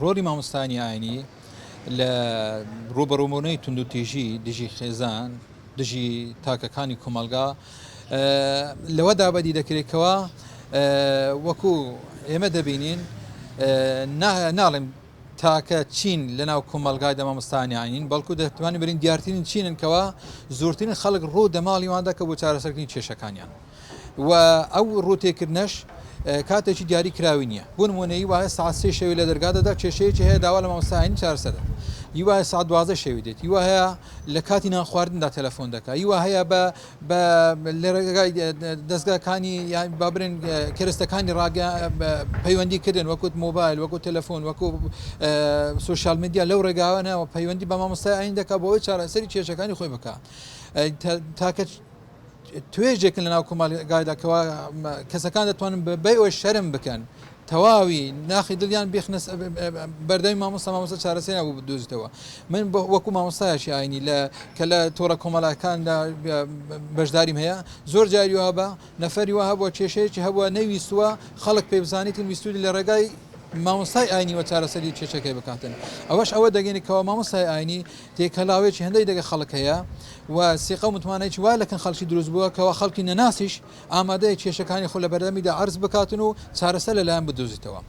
ڕۆری مامۆستانی ئاینی لە ڕوبەڕووبوونەی توندوتیژی دژی خێزان دژی تاکەکانی کۆمەلگا لەوەدا بەدی دەکرێتەوە وەکو ئێمە دەبینین ناڵێم تاکە چین لە ناو کۆمەلگای دەمامۆستانی ئاینین بەڵکو دەتوانین برین دیارترین چیننکەوە زۆرترین خەڵک ڕوو دەماڵیوان دەکە بۆ چارەسەرکردنی کێشەکانیان و ئەو ڕووتێکردنەش کاتێکی دیاری کراوی نییە بۆ نمونەی وایە ساعت 3 شەوی لە دەرگادەدا کێشەیەکی هەیە داوا لە مامۆستاین چارەسەر یوایە ساعت 12 شەوی دێت یوە هەیە لە کاتی نانخواردندا تەلەفۆن دەکات یوە هەیە بە لێرەگای دەستگاکانی بابرن کێرستەکانی پەیوەندیکردن وەکوت مۆبایل وەکو تەلەفۆن وەکو سوشال میدیا لەو ڕێگاوانەوە پەیوەندی بە مامۆستای ئاین دەکات بۆەوەی چارەسەری کێشەکانی خۆی بکات تاکە توێژێکن لە ناو کۆمەلگایداکەوە کەسەکان دەتوانن بەبێ ئەوە شەرم بکەن تەواوی ناخی دڵیان بێخنە بەردەمی مامۆستا چارەسەر نبوو بدۆزیتەوە من وەکو مامۆستایشی ئاینی کە لە تۆڕە کۆمەڵەکاندا بەشداریم هەیە زۆر جاری وها بە نەفەری وها بۆ کێشەیەکی هەبووە نەویستووە خەڵک پێ بزانیتن ویستوی لە ڕێگای مامۆستای ئاینی وە چارەسەری کێشەکەی بکاتن ئەوەش ئەوە دەگەینێکەوە مامۆستای ئاینی تێکەلاوێکی هەندێک دەگە خەڵک هەیە و سیقە متمانەیەکی وا لەکەن خەڵکی دروست بووە کەەوە خەڵکی نەناسیش ئامادەیە کێشەکانی خۆ لە بەردەمیدا عرض بکاتن و چارەسەر لەلایەن بدۆزیتەوە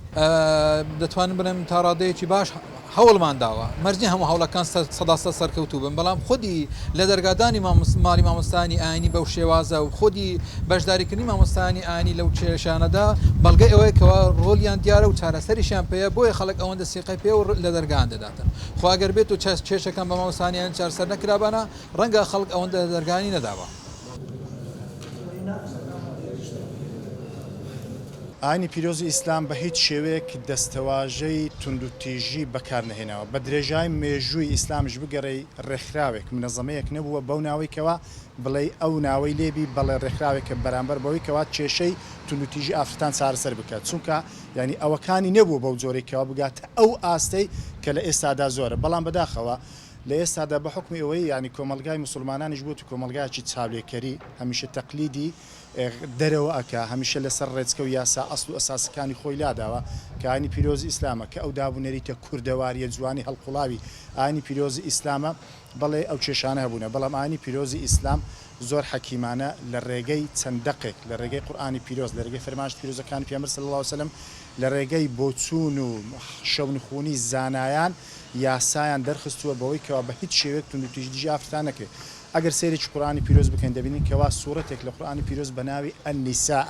دەتوانم بنم تا ڕادەیەکی باش هەوڵمان داوە مەرجی هەموو هەوڵەکان سەداسە سەرکەوتوو بن بەڵام خودی لە دەرگادانی ماڵی مامۆستانی ئاینی بەو شێوازە و خودی بەشداریکردنی مامۆستانی ئاینی لەو کێشانەدا بەڵگەی ئەوەیەکەوە ڕۆلیان دیارە و چارەسەریشیان پێەیە بۆیە خەڵک ئەوەندە سیقی پێ و لە دەرگان دەداتن خواگەر بێت و کێشەکان بە مامۆستانیان چارەسەر نەکرابانە ڕەنگە خەڵک ئەوەندە دەرگانی نەداوە. ئاینی پیرۆزی ئیسلام بە هیچ شێوەیەک دەستەواژەی توندوتیژی بەکار نەهێنەوە بە درێژای مێژووی ئیسلامش بگەڕێی ڕێکخراوێک منەظەمەیەک نەبووە بەو ناوەیەکەوە بڵێ ئەو ناوەی لێبی بەڵێ ڕێکخراوێکە بەرامبەر بەوەی کەوا کێشەی توندوتیژی ئافرەتان چارەسەر بکات چونکە ینی ئەوەکانی نەبوو بەو جۆرێکەوە بگاتە ئەو ئاستەی کە لە ئێستادا زۆرە بەڵام بەداخەوە لە ئێستادا بە حکمی ئەوەی ینی کۆمەلگای مسلمانانیش بوو و کۆمەلگایکی چاولێکەری هەمیشە تەقلیدی دەرەوە ئەکە هەمیشە لەسەر ڕێچکە و یاسا ئەسڵ و ئەساسەکانی خۆی لاداوە کە ئاینی پیرۆزی ئیسلامە کە ئەو دابوونەریتە کوردەواریە جوانی هەڵقوڵاوی ئاینی پیرۆزی ئیسلامە بەڵێ ئەو کێشانە هەبوونە بەڵام ئاینی پیرۆزی ئیسلام زۆر حەکیمانە لە ڕێگەی چەندەقێک لە ڕێگەی قورئانی پیرۆز لە ڕێگەی فەرمانشتی پیرۆزەکانی پێغەمبەر صلی الله علیه و سلم لە ڕێگەی بۆچوون و شەونخوونی زانایان یاسایان دەرخستووە بەوەی کەوا بە هیچ شێوەیەک توندوتیژی ئافرەتان نەکرێت ئەگەر سێرێکی قورئانی پیرۆز بکەین دەبینین کەوا سوورەتێک لە قورئانی پیرۆز بە ناوی ئەنیساء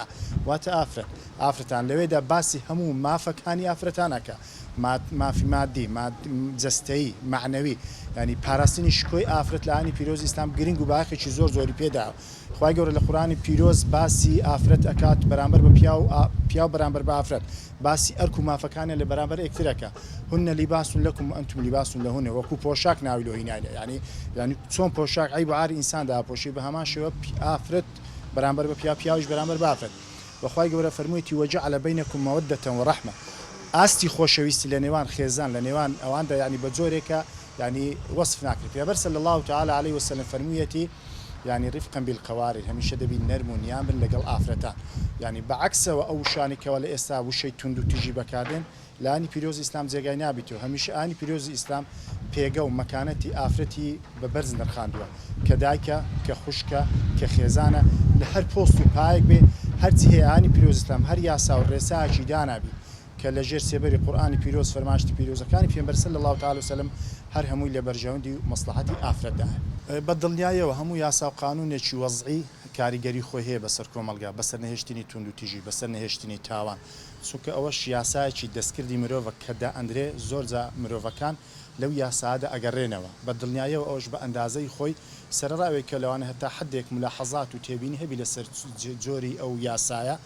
واتە ئافرەتان لەوێدا باسی هەموو مافەکانی ئافرەتانەکە مافی مادی جەستەیی معنەوی ینی پاراستنی شکۆی ئافرەت لە ئاینی پیرۆزی ئیسلام گرنگ و باخێکی زۆری پێدا خوای گەورە لە قورئانی پیرۆز باسی ئافرەت ئەکات بەرامبەر بە پیا و بەرامبەر بە ئافرەت باسی ئەرک و مافەکانە لە بەرامبەر یەکترەکە هن لیباس لەکم و ئەنتم لیباس لەهن وەکو پۆشاک ناوی لۆهینایە ینی چۆن پۆشاک عیب و عاری ئینساندا پۆشی بە هەمان شێوە ئافرەت بەرامبەر بە پیاویش بەرامبەر بە ئافرەت وخوای گەورە فەرموویەتی وەجعل بەینەکم مەوەدەة وەڕەحمە ئاستی خۆشەویستی لە نێوان خێزان لە نێوان ئەواندا ینی بە جۆرێکە ینی وەصف ناکرێت پێغەمبەر صلی الله تعالی علیه وسلم فەرموویەتی ینی ڕفقا بالقەوارع هەمیشە دەبی نەرم و نیان بن لەگەڵ ئافرەتان ینی بەعکسەوە ئەو شانێکەوە لە ئێستا وشەی توند و تیژی بەکاردێن لە ئاینی پیرۆزی ئیسلام جێگای نابیتەوە هەمیشە ئاینی پیرۆزی ئیسلام پێگە و مەکانەتی ئافرەتی بە بەرز نرخاندووە کە دایکە کە خوشکە کە خێزانە لە هەر پۆست و پایەک بێ هەرچی هەیە ئاینی پیرۆزی ئیسلام هەر یاسا و ڕێسایەکی دانابی کە لە ژێر سێبەری قورئانی پیرۆز فەرمانشتی پیرۆزەکانی پێغەمبەر صلی الله تعالی وسلم هەر هەمووی لە بەرژەوەندی و مەسلحەتی ئافرەتدایە بە دڵنیاییەوە هەموو یاسا و قانونێکی وەزعی کاریگەری خۆی هەیە بەسەر کۆمەلگا بەسەر نەهێشتنی توندوتیژی بەسەر نەهێشتنی تاوان چونکە ئەوەش یاسایەکی دەستکردی مرۆڤە کە دائەندرێ زۆرجا مرۆڤەکان لەو یاسادا ئەگەڕێنەوە بە دڵنیاییەوە ئەوش بە ئەندازەی خۆی سەرڕاوێک کە لەوانە هەتا حدێک ملاحەزات و تێبینی هەبی لەسەر جۆری ئەو یاسایە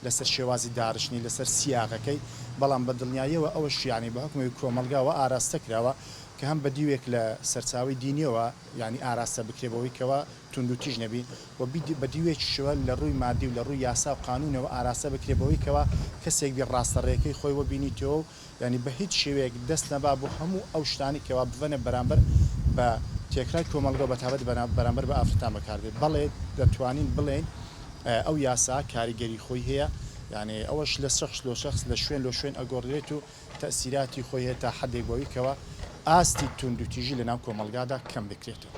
لەسەر شێوازی داڕشنی لەسەر سیاغەکەی بەڵام بە دڵنیاییەوە ئەوەش یانی بە حکمی کۆمەلگاوە ئاراستە کراوە کە هەم بە دیوێک لە سەرچاوی دینیەوە ینی ئاراستە بکرێبەوەی کەەوە توندوتیژ نەبی و بە دیوێکی شوە لە ڕووی مادی و لە ڕووی یاسا و قانونەوە ئاراستە بکرێبەوەی کەەوە کەسێک بێ ڕاستەڕێەکەی خۆی وە بینیتەوە ینی بە هیچ شێوەیەک دەست نەبا بۆ هەموو ئەو شتانی کەوا بڤەنە بەرامبەر بە تێکرای کۆمەلگا بەتابەت بەرامبەر بە ئافرەتان بەکاردێت بەڵێ دەتوانین بڵێن ئەو یاسا کاریگەری خۆی هەیە یعنی ئەوەش لە شخص لە شوێن ئەگۆڕێت و تەسیراتی خۆی هەیە تا حدێک بۆیکەوە ئاستی توندوتیژی لە ناو کۆمەلگادا کەم بکرێتەوە.